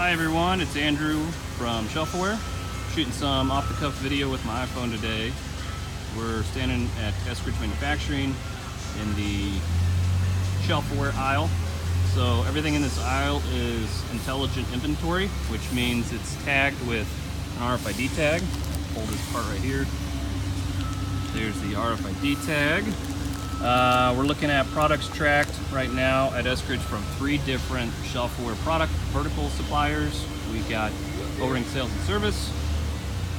Hi everyone, it's Andrew from ShelfAware, shooting some off-the-cuff video with my iPhone today. We're standing at Eskridge Manufacturing in the ShelfAware aisle. So everything in this aisle is intelligent inventory, which means it's tagged with an RFID tag. Hold this part right here. There's the RFID tag. We're looking at products tracked right now at Eskridge from 3 different ShelfAware product vertical suppliers. We got O-ring sales and service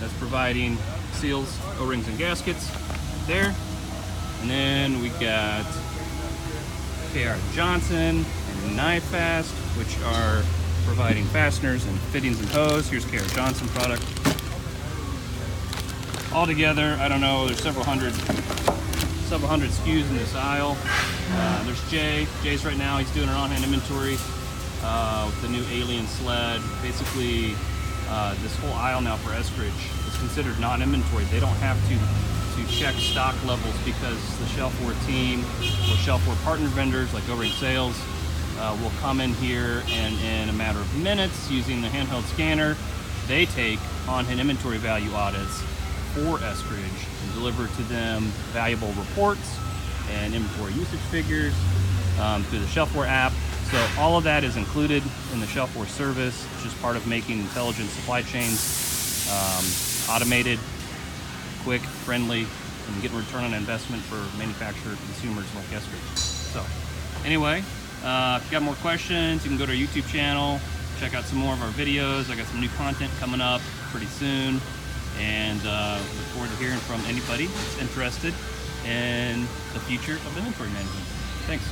that's providing seals, O-rings, and gaskets there. And then we got KR Johnson and Knifefast, which are providing fasteners and fittings and hose. Here's KR Johnson product. All together, I don't know, there's several hundred SKUs in this aisle. There's Jay. Jay's right now, he's doing an on-hand inventory with the new Alien sled. Basically, this whole aisle now for Eskridge is considered non-inventory. They don't have to check stock levels because the ShelfAware team or ShelfAware partner vendors like O-ring sales will come in here and in a matter of minutes using the handheld scanner, they take on-hand inventory value audits for Eskridge and deliver to them valuable reports and inventory usage figures through the ShelfAware app. So all of that is included in the ShelfAware service. It's just part of making intelligent supply chains automated, quick, friendly, and getting return on investment for manufacturer consumers like Eskridge. So anyway, if you got more questions, you can go to our YouTube channel, check out some more of our videos. I got some new content coming up pretty soon. And look forward to hearing from anybody that's interested in the future of inventory management. Thanks.